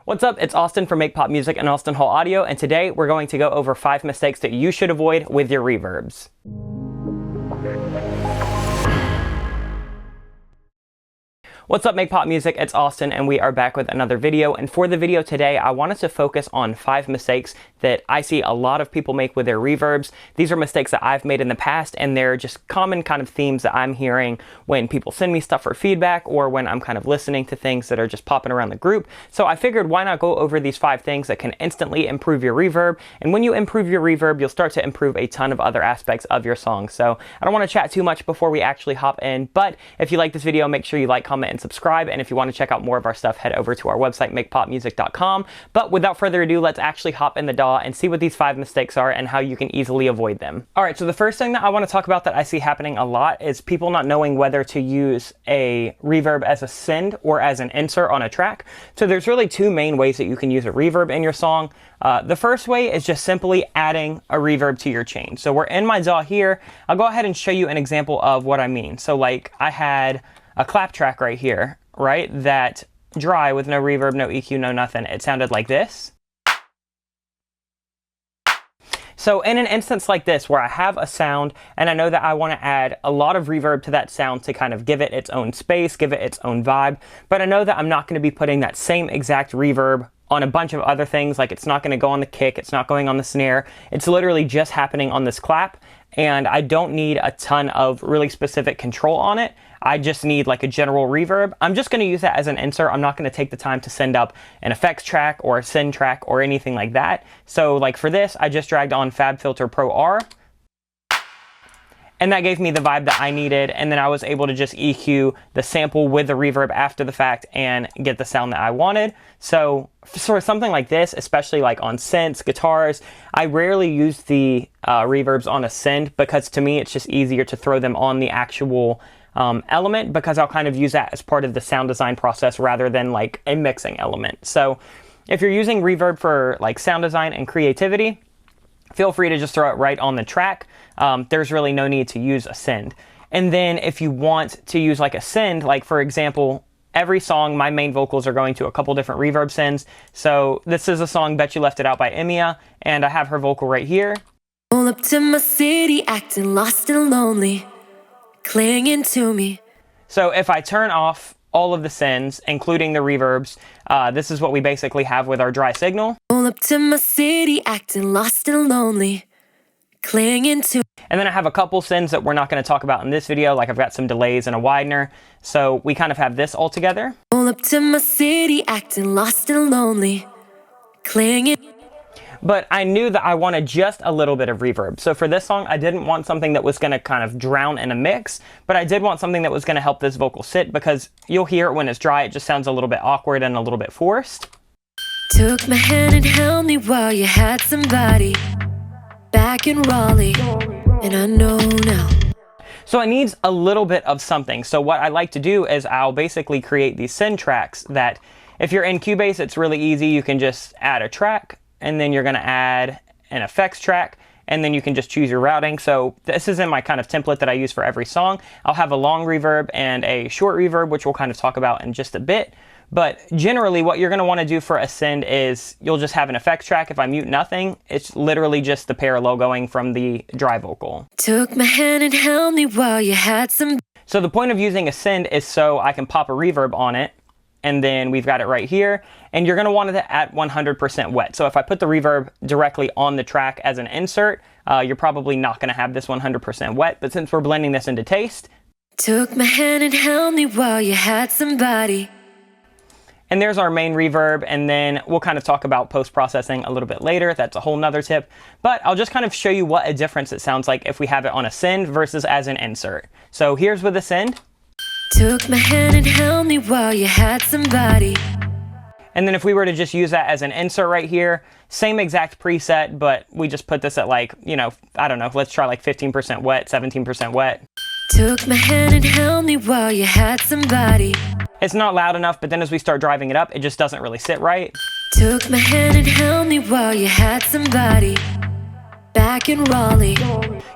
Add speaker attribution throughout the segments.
Speaker 1: What's up? It's Austin from Make Pop Music and Austin Hall Audio, and today we're going to go over 5 mistakes that you should avoid with your reverbs. What's up, Make Pop Music? It's Austin, and we are back with another video. And for the video today, I wanted to focus on 5 mistakes that I see a lot of people make with their reverbs. These are mistakes that I've made in the past, and they're just common kind of themes that I'm hearing when people send me stuff for feedback or when I'm kind of listening to things that are just popping around the group. So I figured, why not go over these 5 things that can instantly improve your reverb? And when you improve your reverb, you'll start to improve a ton of other aspects of your song. So I don't want to chat too much before we actually hop in, but if you like this video, make sure you like, comment, and subscribe. And if you want to check out more of our stuff, head over to our website, makepopmusic.com. But without further ado, let's actually hop in the DAW and see what these 5 mistakes are and how you can easily avoid them. All right, so the first thing that I want to talk about that I see happening a lot is people not knowing whether to use a reverb as a send or as an insert on a track. So there's really 2 main ways that you can use a reverb in your song. The first way is just simply adding a reverb to your chain. So we're in my DAW here. I'll go ahead and show you an example of what I mean. So like I had a clap track right here, right? That dry with no reverb, no EQ, no nothing. It sounded like this. So in an instance like this where I have a sound and I know that I want to add a lot of reverb to that sound to kind of give it its own space, give it its own vibe, but I know that I'm not going to be putting that same exact reverb on a bunch of other things. Like it's not going to go on the kick, it's not going on the snare, it's literally just happening on this clap, and I don't need a ton of really specific control on it. I just need like a general reverb. I'm just going to use that as an insert. I'm not going to take the time to send up an effects track or a send track or anything like that. So like for this, I just dragged on FabFilter Pro R, and that gave me the vibe that I needed, and then I was able to just EQ the sample with the reverb after the fact and get the sound that I wanted. So for something like this, especially like on synths, guitars, I rarely use the reverbs on a send because to me it's just easier to throw them on the actual element, because I'll kind of use that as part of the sound design process rather than like a mixing element. So if you're using reverb for like sound design and creativity, feel free to just throw it right on the track. There's really no need to use a send. And then if you want to use like a send, like for example, every song, my main vocals are going to a couple different reverb sends. So this is a song, Bet You Left It Out by Emia, and I have her vocal right here.
Speaker 2: All up to my city, acting lost and lonely, clinging to me.
Speaker 1: So if I turn off all of the sends, including the reverbs, this is what we basically have with our dry signal.
Speaker 2: All up to my city, acting lost and lonely, clinging to.
Speaker 1: And then I have a couple sends that we're not going to talk about in this video, like I've got some delays and a widener. So we kind of have this all together.
Speaker 2: All up to my city, acting lost and lonely, clinging.
Speaker 1: But I knew that I wanted just a little bit of reverb. So for this song, I didn't want something that was going to kind of drown in a mix, but I did want something that was going to help this vocal sit, because you'll hear it when it's dry, it just sounds a little bit awkward and a little bit forced.
Speaker 2: Took my hand and held me while you had somebody back in Raleigh, and I know now.
Speaker 1: So it needs a little bit of something. So what I like to do is I'll basically create these send tracks that if you're in Cubase, it's really easy. You can just add a track, and then you're going to add an effects track, and then you can just choose your routing. So this is in my kind of template that I use for every song. I'll have a long reverb and a short reverb, which we'll kind of talk about in just a bit. But generally what you're going to want to do for a send is you'll just have an effects track. If I mute nothing, it's literally just the parallel going from the dry vocal.
Speaker 2: Took my hand and held me while you had some.
Speaker 1: So the point of using a send is so I can pop a reverb on it, and then we've got it right here, and you're going to want it at 100% wet. So if I put the reverb directly on the track as an insert, you're probably not going to have this 100% wet, but since we're blending this into taste.
Speaker 2: Took my hand and held me while you had somebody.
Speaker 1: And there's our main reverb, and then we'll kind of talk about post-processing a little bit later. That's a whole nother tip, but I'll just kind of show you what a difference it sounds like if we have it on a send versus as an insert. So here's with a send.
Speaker 2: Took my hand and held me while you had somebody.
Speaker 1: And then if we were to just use that as an insert right here, same exact preset, but we just put this at like, you know, I don't know, let's try like 15% wet, 17% wet.
Speaker 2: Took my hand and held me while you had somebody.
Speaker 1: It's not loud enough, but then as we start driving it up, it just doesn't really sit right.
Speaker 2: Took my hand and held me while you had somebody back in Raleigh.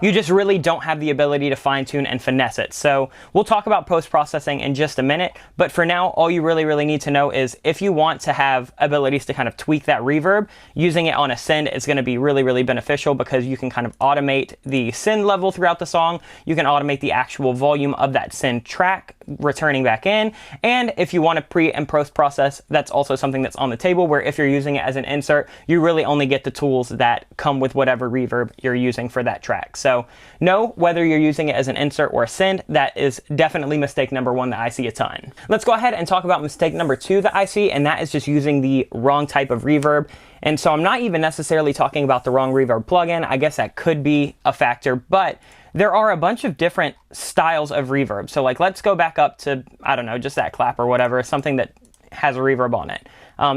Speaker 1: You just really don't have the ability to fine-tune and finesse it. So we'll talk about post-processing in just a minute, but for now, all you really need to know is if you want to have abilities to kind of tweak that reverb, using it on a send is going to be really beneficial, because you can kind of automate the send level throughout the song. You can automate the actual volume of that send track returning back in, and if you want to pre and post process, that's also something that's on the table, where if you're using it as an insert, you really only get the tools that come with whatever reverb you're using for that track. So know whether you're using it as an insert or a send, that is definitely mistake number one that I see a ton. Let's go ahead and talk about mistake number two that I see, and that is just using the wrong type of reverb. And so I'm not even necessarily talking about the wrong reverb plugin. I guess that could be a factor, but there are a bunch of different styles of reverb. So like, let's go back up to, I don't know, just that clap or whatever, something that has a reverb on it.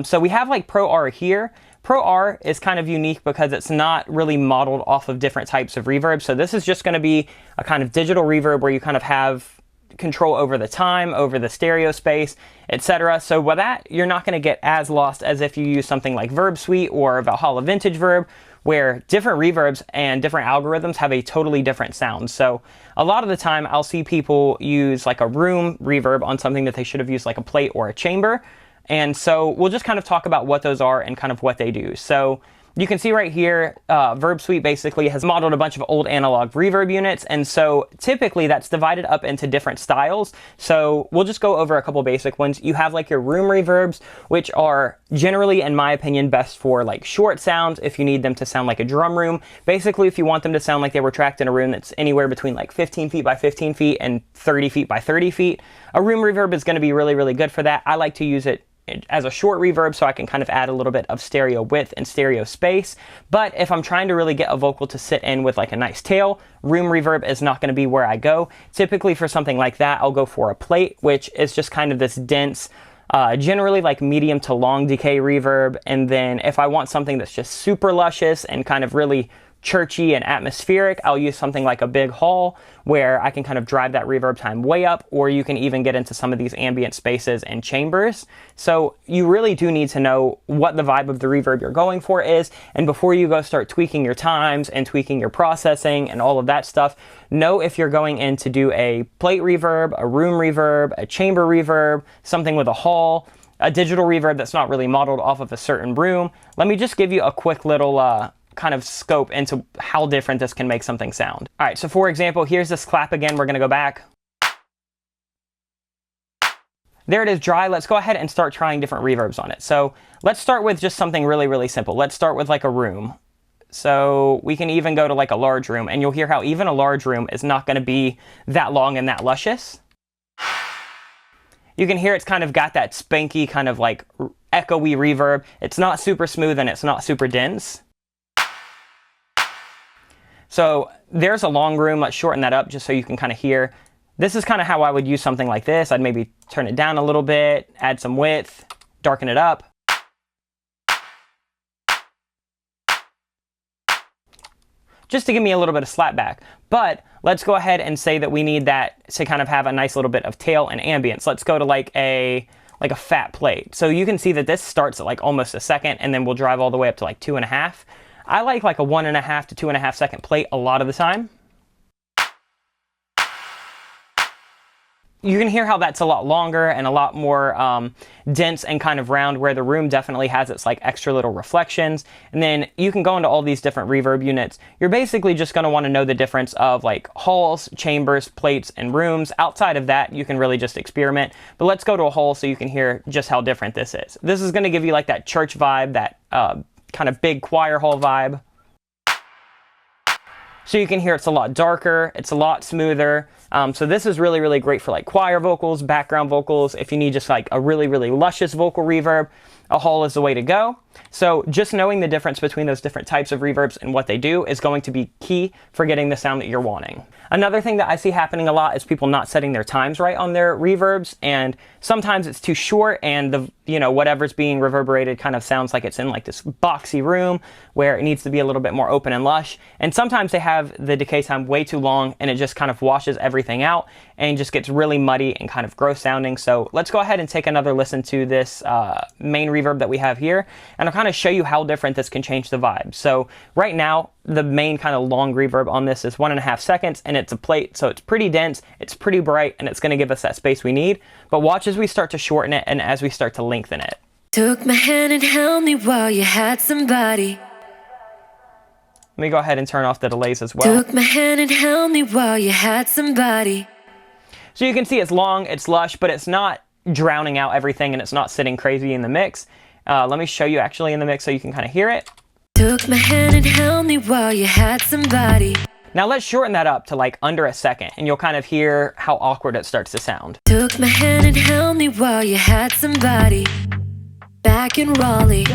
Speaker 1: So we have like Pro R here. Pro R is kind of unique because it's not really modeled off of different types of reverb. So this is just going to be a kind of digital reverb where you kind of have control over the time, over the stereo space, etc. So with that, you're not going to get as lost as if you use something like Verb Suite or Valhalla Vintage Verb, where different reverbs and different algorithms have a totally different sound. So a lot of the time I'll see people use like a room reverb on something that they should have used like a plate or a chamber. And so we'll just kind of talk about what those are and kind of what they do. So you can see right here, Verb Suite basically has modeled a bunch of old analog reverb units, and so typically that's divided up into different styles. So we'll just go over a couple basic ones. You have like your room reverbs, which are generally, in my opinion, best for like short sounds if you need them to sound like a drum room. Basically, if you want them to sound like they were tracked in a room that's anywhere between like 15 feet by 15 feet and 30 feet by 30 feet, a room reverb is going to be really good for that. I like to use it as a short reverb so I can kind of add a little bit of stereo width and stereo space. But if I'm trying to really get a vocal to sit in with like a nice tail, room reverb is not going to be where I go. Typically for something like that, I'll go for a plate, which is just kind of this dense, generally like medium to long decay reverb. And then if I want something that's just super luscious and kind of really churchy and atmospheric, I'll use something like a big hall, where I can kind of drive that reverb time way up, or you can even get into some of these ambient spaces and chambers. So you really do need to know what the vibe of the reverb you're going for is, and before you go start tweaking your times and tweaking your processing and all of that stuff, know if you're going in to do a plate reverb, a room reverb, a chamber reverb, something with a hall, a digital reverb that's not really modeled off of a certain room. Let me just give you a quick little kind of scope into how different this can make something sound. All right, so for example, here's this clap again. We're going to go back. There it is, dry. Let's go ahead and start trying different reverbs on it. So let's start with just something really simple. Let's start with like a room. So we can even go to like a large room, and you'll hear how even a large room is not going to be that long and that luscious. You can hear it's kind of got that spanky kind of like echoey reverb. It's not super smooth and it's not super dense. So there's a long room. Let's shorten that up just so you can kind of hear. This is kind of how I would use something like this. I'd maybe turn it down a little bit, add some width, darken it up. Just to give me a little bit of slap back. But let's go ahead and say that we need that to kind of have a nice little bit of tail and ambience. Let's go to like a fat plate. So you can see that this starts at like almost a second, and then we'll drive all the way up to like 2.5. I like a 1.5 to 2.5 second plate a lot of the time. You can hear how that's a lot longer and a lot more dense and kind of round, where the room definitely has its like extra little reflections. And then you can go into all these different reverb units. You're basically just going to want to know the difference of like halls, chambers, plates, and rooms. Outside of that, you can really just experiment. But let's go to a hall so you can hear just how different this is. This is going to give you like that church vibe, that kind of big choir hall vibe. So you can hear it's a lot darker, it's a lot smoother. So this is really great for like choir vocals, background vocals. If you need just like a really luscious vocal reverb, a hall is the way to go. So just knowing the difference between those different types of reverbs and what they do is going to be key for getting the sound that you're wanting. Another thing that I see happening a lot is people not setting their times right on their reverbs, and sometimes it's too short, and the whatever's being reverberated kind of sounds like it's in like this boxy room where it needs to be a little bit more open and lush. And sometimes they have the decay time way too long, and it just kind of washes everything out and just gets really muddy and kind of gross sounding. So let's go ahead and take another listen to this main reverb that we have here, and I'll kind of show you how different this can change the vibe. So right now, the main kind of long reverb on this is 1.5 seconds, and it's a plate, so it's pretty dense, it's pretty bright, and it's going to give us that space we need. But watch as we start to shorten it and as we start to lengthen it.
Speaker 2: Took my hand and held me while you had somebody.
Speaker 1: Let me go ahead and turn off the delays as well.
Speaker 2: Took my hand and held me while you had somebody.
Speaker 1: So you can see it's long, it's lush, but it's not drowning out everything, and it's not sitting crazy in the mix. Let me show you actually in the mix so you can kind of hear it.
Speaker 2: Took my hand and held me while you had somebody.
Speaker 1: Now let's shorten that up to like under a second, and you'll kind of hear how awkward it starts to sound.
Speaker 2: Took my hand and held me while you had somebody. Back in Raleigh,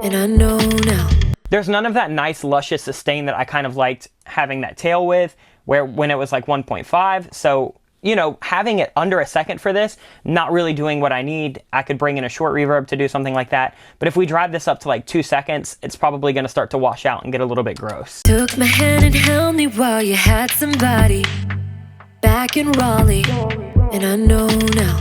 Speaker 2: and I know now.
Speaker 1: There's none of that nice luscious sustain that I kind of liked having that tail with, when it was like 1.5. So, you know, having it under a second for this, not really doing what I need. I could bring in a short reverb to do something like that. But if we drive this up to like 2 seconds, it's probably going to start to wash out and get a little bit gross.
Speaker 2: Took my hand and held me while you had somebody. Back in Raleigh, and I know now.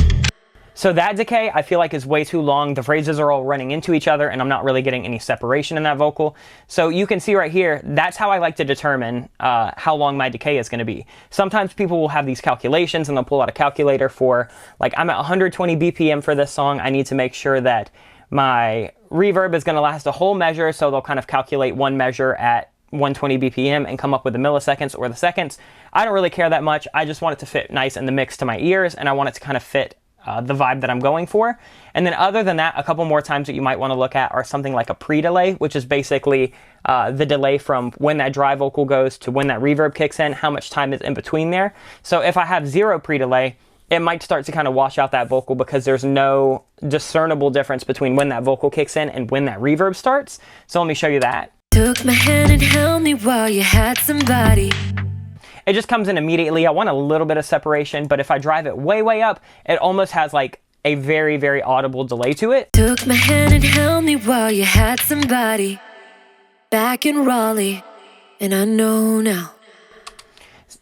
Speaker 1: So that decay, I feel like, is way too long. The phrases are all running into each other, and I'm not really getting any separation in that vocal. So you can see right here, that's how I like to determine how long my decay is going to be. Sometimes people will have these calculations, and they'll pull out a calculator for, like, I'm at 120 BPM for this song. I need to make sure that my reverb is going to last a whole measure, so they'll kind of calculate one measure at 120 BPM and come up with the milliseconds or the seconds. I don't really care that much. I just want it to fit nice in the mix to my ears, and I want it to kind of fit the vibe that I'm going for. And then other than that, a couple more times that you might want to look at are something like a pre-delay, which is basically the delay from when that dry vocal goes to when that reverb kicks in, how much time is in between there. So if I have 0 pre-delay, it might start to kind of wash out that vocal because there's no discernible difference between when that vocal kicks in and when that reverb starts. So let me show you that.
Speaker 2: Took my hand and held me while you had somebody.
Speaker 1: It just comes in immediately. I want a little bit of separation, but if I drive it way, way up, it almost has like a very, very audible delay to it.
Speaker 2: Took my hand and held me while you had somebody. Back in Raleigh, and I know now.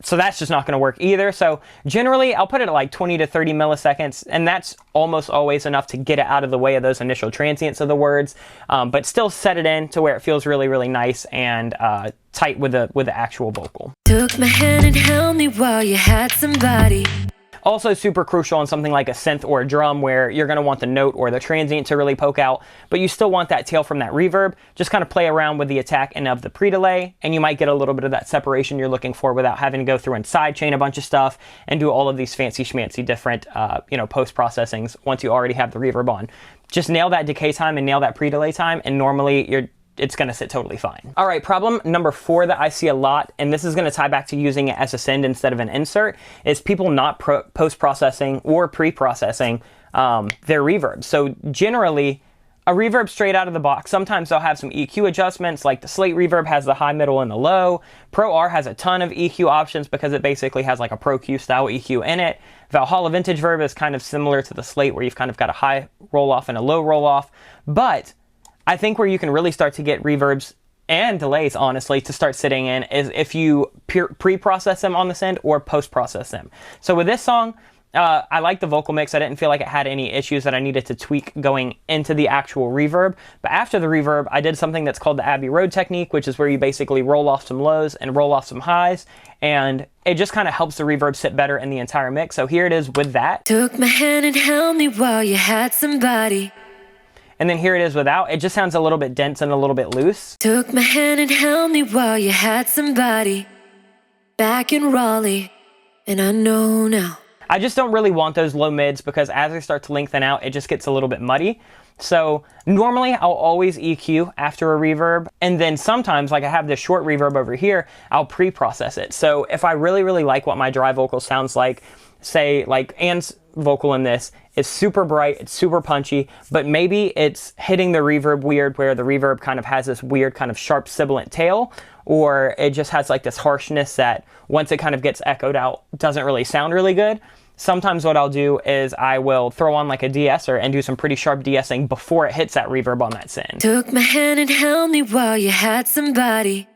Speaker 1: So that's just not going to work either. So generally, I'll put it at like 20 to 30 milliseconds, and that's almost always enough to get it out of the way of those initial transients of the words, but still set it in to where it feels really, really nice and tight with the actual vocal.
Speaker 2: Took my hand and held me while you had somebody.
Speaker 1: Also super crucial on something like a synth or a drum where you're going to want the note or the transient to really poke out, but you still want that tail from that reverb. Just kind of play around with the attack and of the pre-delay, and you might get a little bit of that separation you're looking for without having to go through and sidechain a bunch of stuff and do all of these fancy schmancy different post-processings once you already have the reverb on. Just nail that decay time and nail that pre-delay time, and normally it's going to sit totally fine. All right, problem number 4 that I see a lot, and this is going to tie back to using it as a send instead of an insert, is people not post-processing or pre-processing their reverb. So generally, a reverb straight out of the box, sometimes they'll have some EQ adjustments, like the Slate reverb has the high, middle, and the low. Pro R has a ton of EQ options because it basically has like a Pro Q style EQ in it. Valhalla Vintage Verb is kind of similar to the Slate, where you've kind of got a high roll-off and a low roll-off. But I think where you can really start to get reverbs and delays, honestly, to start sitting in is if you pre-process them on the send or post-process them. So with this song, I like the vocal mix. I didn't feel like it had any issues that I needed to tweak going into the actual reverb. But after the reverb, I did something that's called the Abbey Road technique, which is where you basically roll off some lows and roll off some highs. And it just kind of helps the reverb sit better in the entire mix. So here it is with that.
Speaker 2: Took my hand and held me while you had somebody.
Speaker 1: And then here it is without. It just sounds a little bit dense and a little bit loose.
Speaker 2: Took my hand and held me while you had somebody. Back in Raleigh, and I know now.
Speaker 1: I just don't really want those low mids because as I start to lengthen out, it just gets a little bit muddy. So normally I'll always EQ after a reverb, and then sometimes, like I have this short reverb over here, I'll pre-process it. So if I really, really like what my dry vocal sounds like, say like Anne's vocal in this is super bright, it's super punchy, but maybe it's hitting the reverb weird, where the reverb kind of has this weird kind of sharp sibilant tail, or it just has like this harshness that once it kind of gets echoed out doesn't really sound really good. Sometimes what I'll do is I will throw on like a de-esser and do some pretty sharp de-essing before it hits that reverb on that send.
Speaker 2: Took my hand and held me while you had somebody.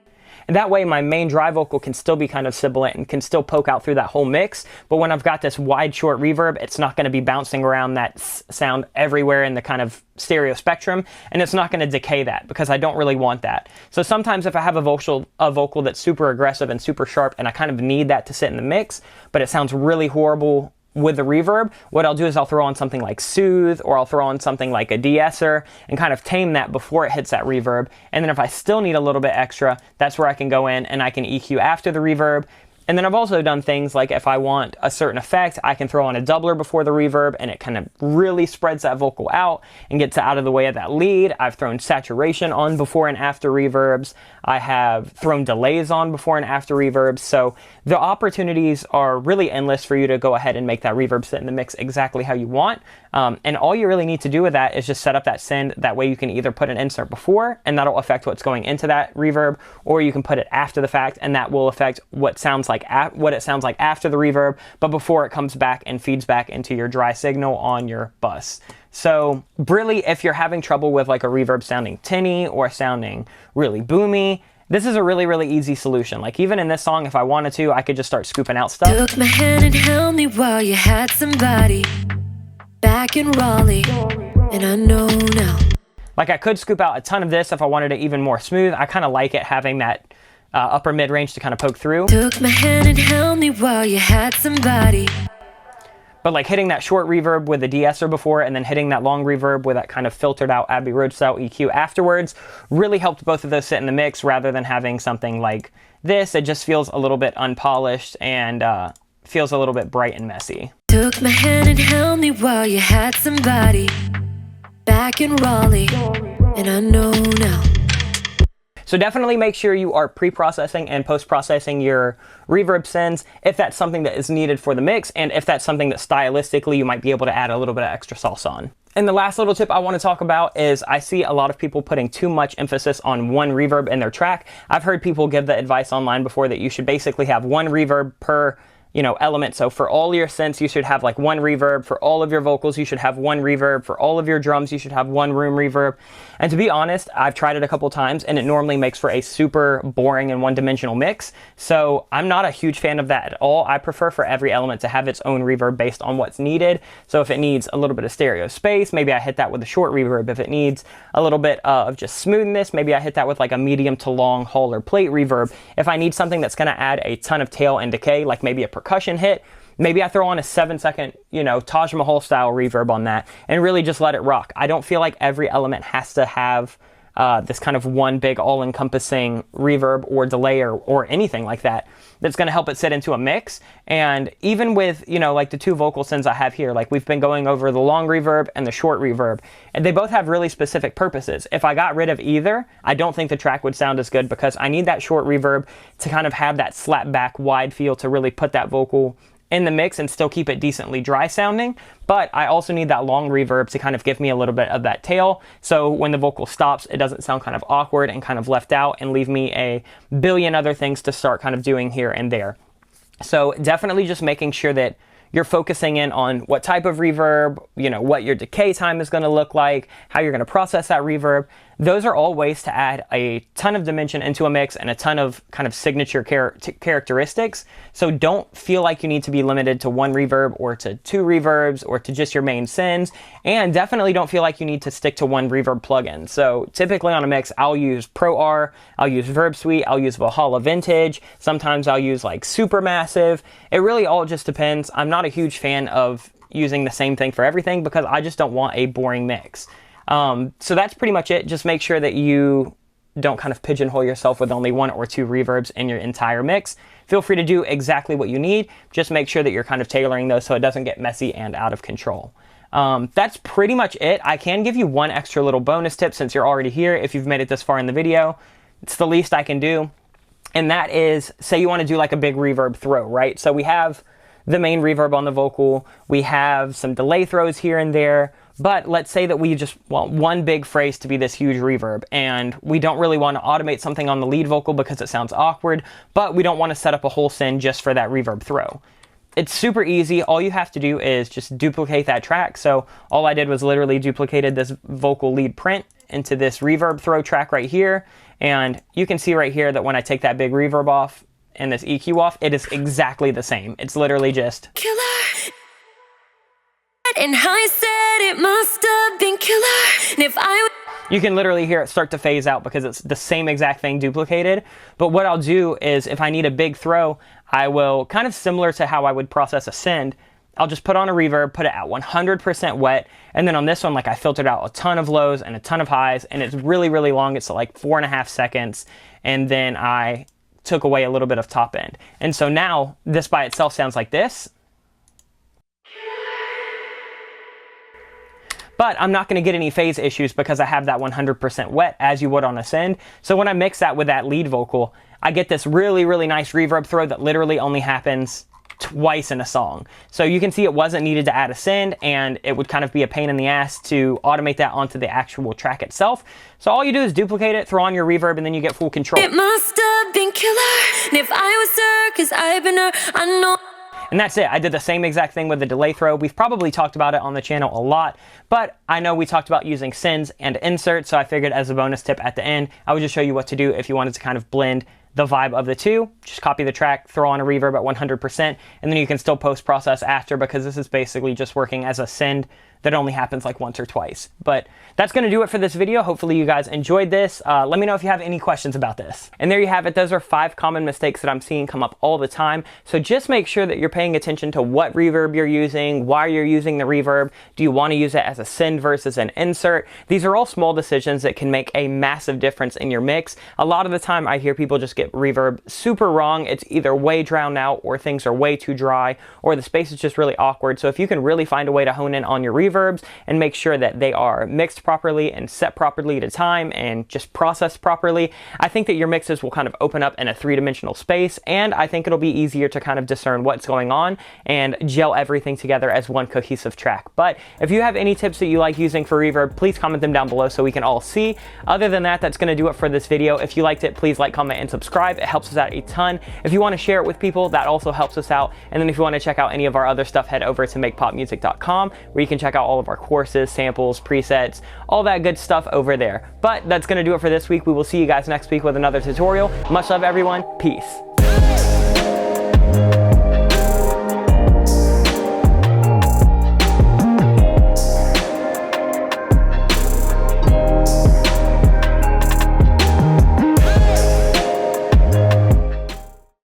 Speaker 1: And that way my main dry vocal can still be kind of sibilant and can still poke out through that whole mix. But when I've got this wide, short reverb, it's not going to be bouncing around that sound everywhere in the kind of stereo spectrum, and it's not going to decay that, because I don't really want that. So sometimes if I have a vocal that's super aggressive and super sharp, and I kind of need that to sit in the mix, but it sounds really horrible with the reverb, what I'll do is I'll throw on something like Soothe, or I'll throw on something like a de-esser and kind of tame that before it hits that reverb. And then if I still need a little bit extra, that's where I can go in and I can EQ after the reverb. And then I've also done things like if I want a certain effect, I can throw on a doubler before the reverb, and it kind of really spreads that vocal out and gets out of the way of that lead. I've thrown saturation on before and after reverbs. I have thrown delays on before and after reverbs. So the opportunities are really endless for you to go ahead and make that reverb sit in the mix exactly how you want. And all you really need to do with that is just set up that send. That way you can either put an insert before, and that'll affect what's going into that reverb, or you can put it after the fact, and that will affect what it sounds like after the reverb, but before it comes back and feeds back into your dry signal on your bus. So really, if you're having trouble with like a reverb sounding tinny or sounding really boomy, this is a really, really easy solution. Like even in this song, if I wanted to, I could just start scooping out stuff.
Speaker 2: Took my hand and held me while you had somebody back in Raleigh, and I know now.
Speaker 1: Like I could scoop out a ton of this if I wanted it even more smooth. I kind of like it having that upper mid-range to kind of poke through.
Speaker 2: Took my hand and held me while you had somebody.
Speaker 1: But like hitting that short reverb with a de-esser before, and then hitting that long reverb with that kind of filtered out Abbey Road style EQ afterwards really helped both of those sit in the mix, rather than having something like this. It just feels a little bit unpolished and feels a little bit bright and messy.
Speaker 2: Took my hand and held me while you had somebody back in Raleigh, and I know now.
Speaker 1: So definitely make sure you are pre-processing and post-processing your reverb sends if that's something that is needed for the mix, and if that's something that stylistically you might be able to add a little bit of extra sauce on. And the last little tip I want to talk about is I see a lot of people putting too much emphasis on one reverb in their track. I've heard people give the advice online before that you should basically have one reverb per element. So for all your synths, you should have like one reverb. For all of your vocals, you should have one reverb. For all of your drums, you should have one room reverb. And to be honest, I've tried it a couple times, and it normally makes for a super boring and one-dimensional mix. So I'm not a huge fan of that at all. I prefer for every element to have its own reverb based on what's needed. So if it needs a little bit of stereo space, maybe I hit that with a short reverb. If it needs a little bit of just smoothness, maybe I hit that with like a medium to long Hall or plate reverb. If I need something that's going to add a ton of tail and decay, like maybe a percussion hit, maybe I throw on a 7-second, Taj Mahal style reverb on that and really just let it rock. I don't feel like every element has to have this kind of one big all-encompassing reverb or delay or anything like that that's going to help it sit into a mix. And even with, like the two vocal sends I have here, like we've been going over the long reverb and the short reverb, and they both have really specific purposes. If I got rid of either, I don't think the track would sound as good, because I need that short reverb to kind of have that slap back wide feel to really put that vocal in the mix and still keep it decently dry sounding. But I also need that long reverb to kind of give me a little bit of that tail, so when the vocal stops, it doesn't sound kind of awkward and kind of left out and leave me a billion other things to start kind of doing here and there. So definitely just making sure that you're focusing in on what type of reverb, what your decay time is going to look like, how you're going to process that reverb. Those are all ways to add a ton of dimension into a mix and a ton of kind of signature characteristics. So don't feel like you need to be limited to one reverb or to two reverbs or to just your main sends. And definitely don't feel like you need to stick to one reverb plugin. So typically on a mix, I'll use Pro R, I'll use Verb Suite, I'll use Valhalla Vintage. Sometimes I'll use like Supermassive. It really all just depends. I'm not a huge fan of using the same thing for everything, because I just don't want a boring mix. So that's pretty much it. Just make sure that you don't kind of pigeonhole yourself with only one or two reverbs in your entire mix. Feel free to do exactly what you need. Just make sure that you're kind of tailoring those so it doesn't get messy and out of control. That's pretty much it. I can give you one extra little bonus tip since you're already here. If you've made it this far in the video, it's the least I can do. And that is, say you want to do like a big reverb throw, right? So we have the main reverb on the vocal. We have some delay throws here and there. But let's say that we just want one big phrase to be this huge reverb, and we don't really want to automate something on the lead vocal because it sounds awkward, but we don't want to set up a whole send just for that reverb throw. It's super easy. All you have to do is just duplicate that track. So all I did was literally duplicated this vocal lead print into this reverb throw track right here. And you can see right here that when I take that big reverb off and this EQ off, it is exactly the same. It's literally just
Speaker 2: Killer. And I said it must have been killer. And if I
Speaker 1: you can literally hear it start to phase out because it's the same exact thing duplicated. But what I'll do is if I need a big throw, I will, kind of similar to how I would process a send, I'll just put on a reverb, put it at 100% wet, and then on this one, like, I filtered out a ton of lows and a ton of highs, and it's really, really long. It's like 4.5 seconds, and then I took away a little bit of top end. And so now this by itself sounds like this. But I'm not going to get any phase issues because I have that 100% wet as you would on a send. So when I mix that with that lead vocal, I get this really, really nice reverb throw that literally only happens twice in a song. So you can see it wasn't needed to add a send, and it would kind of be a pain in the ass to automate that onto the actual track itself. So all you do is duplicate it, throw on your reverb, and then you get full control.
Speaker 2: it must have been killer. And if I was her, 'cause I've been her, I know.
Speaker 1: And that's it. I did the same exact thing with the delay throw. We've probably talked about it on the channel a lot, but I know we talked about using sends and inserts, so I figured as a bonus tip at the end, I would just show you what to do if you wanted to kind of blend the vibe of the two. Just copy the track, throw on a reverb at 100%, and then you can still post-process after, because this is basically just working as a send that only happens like once or twice. But that's going to do it for this video. Hopefully you guys enjoyed this. Let me know if you have any questions about this. And there you have it. Those are 5 common mistakes that I'm seeing come up all the time. So just make sure that you're paying attention to what reverb you're using, why you're using the reverb. Do you want to use it as a send versus an insert? These are all small decisions that can make a massive difference in your mix. A lot of the time I hear people just get reverb super wrong. It's either way drowned out, or things are way too dry, or the space is just really awkward. So if you can really find a way to hone in on your reverbs and make sure that they are mixed properly and set properly to time and just processed properly, I think that your mixes will kind of open up in a 3-dimensional space, and I think it'll be easier to kind of discern what's going on and gel everything together as one cohesive track. But if you have any tips that you like using for reverb, please comment them down below so we can all see. Other than that, that's going to do it for this video. If you liked it, please like, comment, and subscribe. It helps us out a ton. If you want to share it with people, that also helps us out. And then if you want to check out any of our other stuff, head over to makepopmusic.com, where you can check out all of our courses, samples, presets, all that good stuff over there. But that's going to do it for this week. We will see you guys next week with another tutorial. Much love, everyone. Peace.